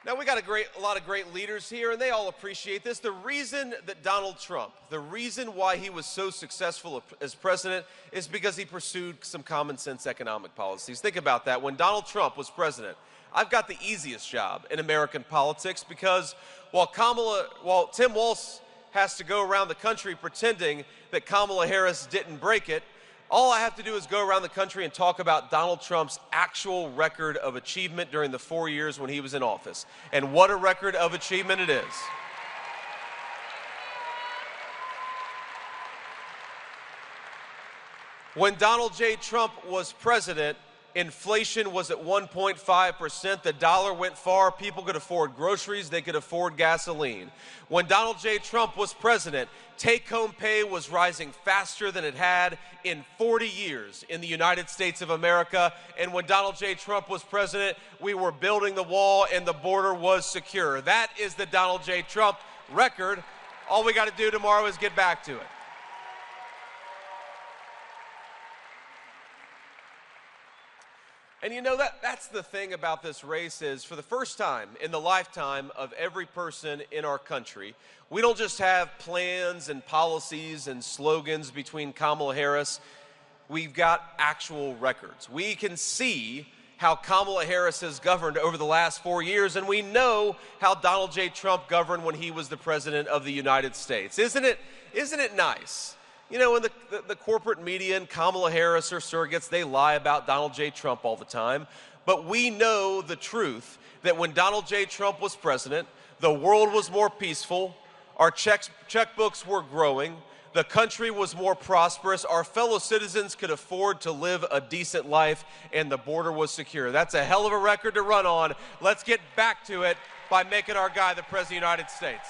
Now, we got a lot of great leaders here, and they all appreciate this. The reason that Donald Trump, the reason why he was so successful as president is because he pursued some common sense economic policies. Think about that. When Donald Trump was president, I've got the easiest job in American politics because while Tim Walz has to go around the country pretending that Kamala Harris didn't break it, all I have to do is go around the country and talk about Donald Trump's actual record of achievement during the 4 years when he was in office. And what a record of achievement it is. When Donald J. Trump was president, inflation was at 1.5%. The dollar went far. People could afford groceries. They could afford gasoline. When Donald J. Trump was president, take-home pay was rising faster than it had in 40 years in the United States of America. And when Donald J. Trump was president, we were building the wall and the border was secure. That is the Donald J. Trump record. All we got to do tomorrow is get back to it. And you know, that's the thing about this race is, for the first time in the lifetime of every person in our country, we don't just have plans and policies and slogans between Kamala Harris. We've got actual records. We can see how Kamala Harris has governed over the last 4 years, and we know how Donald J. Trump governed when he was the president of the United States. Isn't it nice? You know, in the corporate media and Kamala Harris or surrogates, they lie about Donald J. Trump all the time. But we know the truth that when Donald J. Trump was president, the world was more peaceful, our checkbooks were growing, the country was more prosperous, our fellow citizens could afford to live a decent life, and the border was secure. That's a hell of a record to run on. Let's get back to it by making our guy the President of the United States.